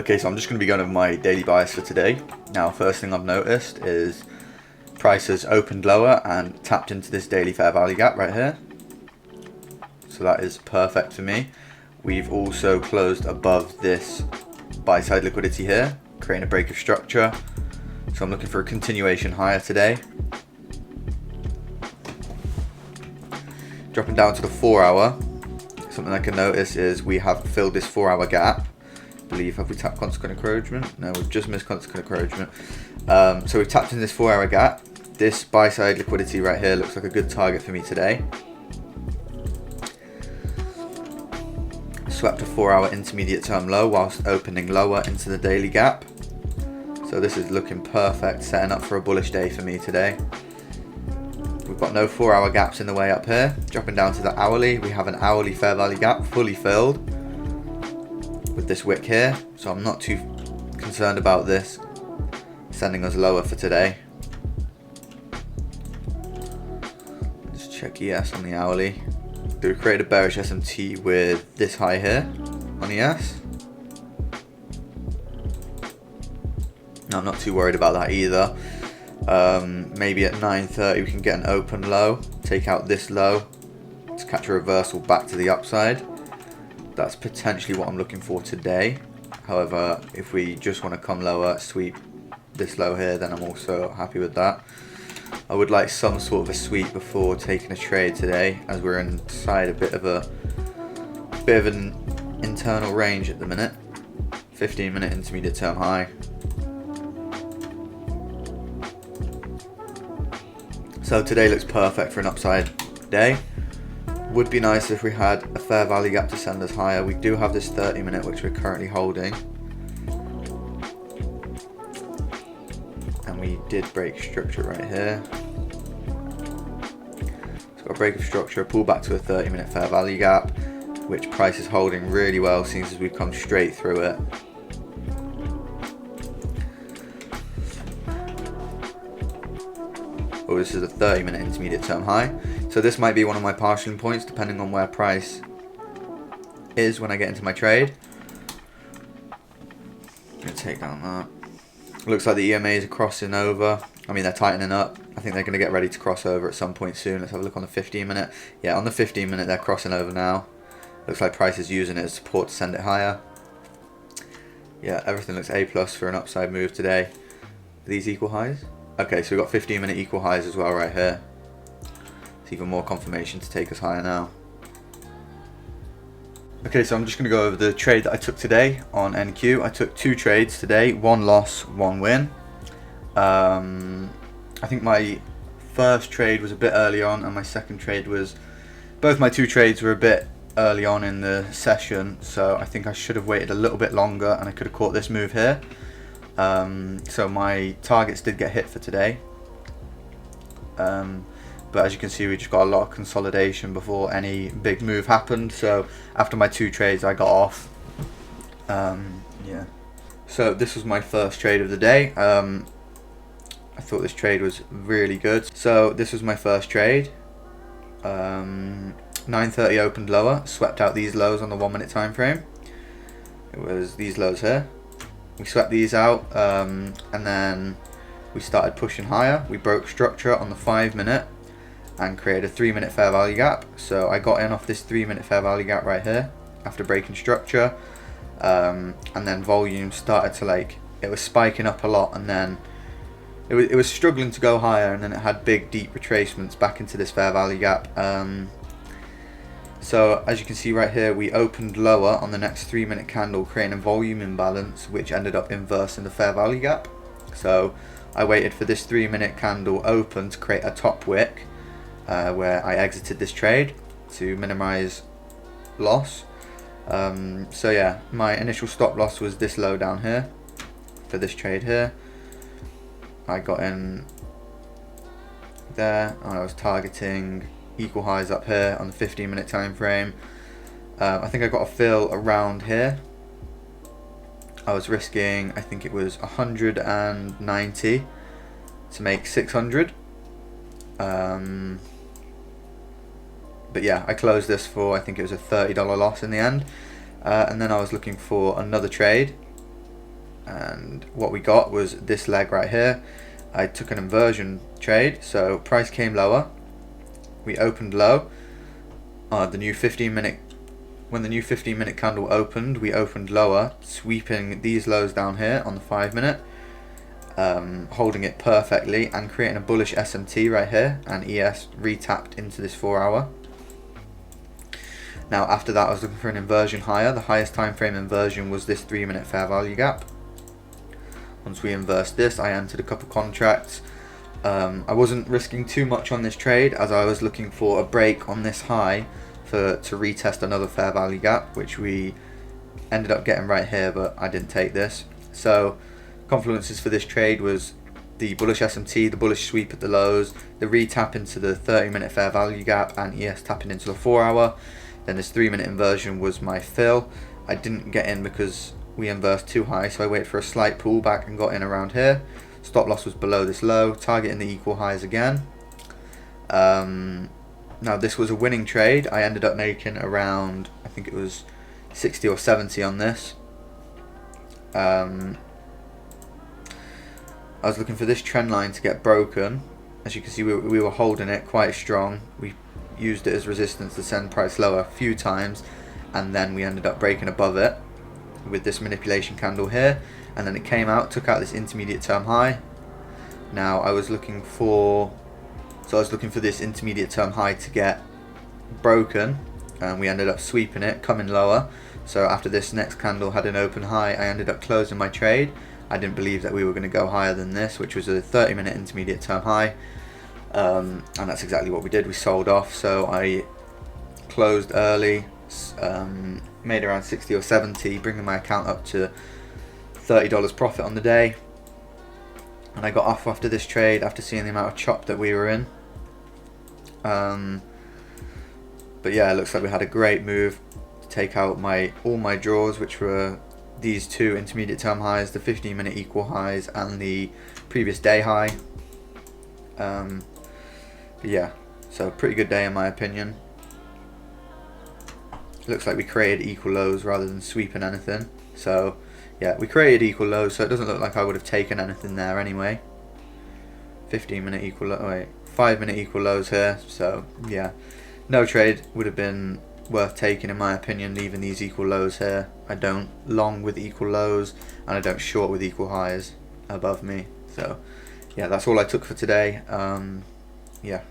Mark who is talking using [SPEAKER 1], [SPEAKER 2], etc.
[SPEAKER 1] Okay, so I'm just going to be going over my daily bias for today. Now, first thing I've noticed is prices opened lower and tapped into this daily fair value gap right here. So that is perfect for me. We've also closed above this buy side liquidity here, creating a break of structure. So I'm looking for a continuation higher today. Dropping down to the 4 hour, something I can notice is we have filled this 4 hour gap. I believe, have we tapped consequent encroachment? No, we've just missed consequent encroachment. So we've tapped in this 4 hour gap. This buy side liquidity right here looks like a good target for me today. Swept a 4 hour intermediate term low whilst opening lower into the daily gap. So this is looking perfect, setting up for a bullish day for me today. We've got no 4 hour gaps in the way up here. Dropping down to the hourly, we have an hourly fair value gap fully filled with this wick here. So I'm not too concerned about this sending us lower for today. Let's check ES on the hourly. So we create a bearish SMT with this high here on ES. No, I'm not too worried about that either. Maybe at 9:30 we can get an open low, take out this low to catch a reversal back to the upside. That's potentially what I'm looking for today. However, if we just want to come lower, sweep this low here, then I'm also happy with that. I would like some sort of a sweep before taking a trade today, as we're inside a bit of an internal range at the minute. 15-minute intermediate term high. So today looks perfect for an upside day. Would be nice if we had a fair value gap to send us higher. We do have this 30-minute which we're currently holding. And we did break structure right here. So got a break of structure, pull back to a 30-minute fair value gap, which price is holding really well since we've come straight through it. Oh, this is a 30-minute intermediate term high. So this might be one of my partial points depending on where price is when I get into my trade. I'm going to take down that. Looks like the EMAs are crossing over. I mean, they're tightening up. I think they're going to get ready to cross over at some point soon. Let's have a look on the 15-minute. Yeah, on the 15-minute they're crossing over now. Looks like price is using it as support to send it higher. Yeah, everything looks A+ for an upside move today. Are these equal highs? Okay, so we've got 15-minute equal highs as well right here. It's even more confirmation to take us higher now. Okay, so I'm just going to go over the trade that I took today on NQ. I took 2 trades today, 1 loss, 1 win. I think my first trade was a bit early on, and my second trade was... Both my 2 trades were a bit early on in the session, so I think I should have waited a little bit longer and I could have caught this move here. So my targets did get hit for today, but as you can see, we just got a lot of consolidation before any big move happened. So after my 2 trades I got off. Yeah, so this was my first trade of the day. I thought this trade was really good. So this was my first trade. 9:30 opened lower, swept out these lows on the 1-minute time frame. It was these lows here. We swept these out, and then we started pushing higher. We broke structure on the 5-minute and created a 3-minute fair value gap. So I got in off this 3-minute fair value gap right here after breaking structure, and then volume started to it was spiking up a lot, and then it was struggling to go higher, and then it had big deep retracements back into this fair value gap. So as you can see right here, we opened lower on the next 3-minute candle, creating a volume imbalance, which ended up inversing the fair value gap. So I waited for this 3-minute candle open to create a top wick, where I exited this trade to minimize loss. So yeah, my initial stop loss was this low down here for this trade here. I got in there and I was targeting equal highs up here on the 15-minute time frame. I think I got a fill around here. I was risking, I think it was 190 to make 600. But yeah, I closed this for, I think it was a $30 loss in the end. And then I was looking for another trade and what we got was this leg right here. I took an inversion trade, so price came lower, we opened low. The new 15-minute, when the new 15-minute candle opened, we opened lower, sweeping these lows down here on the 5-minute, holding it perfectly and creating a bullish SMT right here, and ES retapped into this 4-hour. Now after that I was looking for an inversion higher. The highest time frame inversion was this 3-minute fair value gap. Once we inversed this, I entered a couple contracts. I wasn't risking too much on this trade as I was looking for a break on this high to retest another fair value gap, which we ended up getting right here, but I didn't take this. So confluences for this trade was the bullish SMT, the bullish sweep at the lows, the retap into the 30-minute fair value gap, and ES tapping into the 4-hour. Then this 3-minute inversion was my fill. I didn't get in because we inversed too high, so I waited for a slight pullback and got in around here. Stop loss was below this low, targeting the equal highs again. Now this was a winning trade. I ended up making around, I think it was 60 or 70 on this. I was looking for this trend line to get broken. As you can see, we were holding it quite strong. We used it as resistance to send price lower a few times, and then we ended up breaking above it with this manipulation candle here, and then it came out, took out this intermediate term high. Now I was looking for this intermediate term high to get broken, and we ended up sweeping it, coming lower. So after this next candle had an open high, I ended up closing my trade. I didn't believe that we were going to go higher than this, which was a 30-minute intermediate term high, and that's exactly what we did. We sold off, so I closed early, made around 60 or 70, bringing my account up to $30 profit on the day. And I got off after this trade after seeing the amount of chop that we were in. But yeah, it looks like we had a great move to take out all my draws, which were these two intermediate term highs, the 15-minute equal highs, and the previous day high. But yeah, so a pretty good day in my opinion. Looks like we created equal lows rather than sweeping anything. So yeah, we created equal lows, so it doesn't look like I would have taken anything there anyway. 15-minute equal low, wait, 5-minute equal lows here. So yeah, no trade would have been worth taking in my opinion, leaving these equal lows here. I don't long with equal lows, and I don't short with equal highs above me. So yeah, that's all I took for today. Yeah.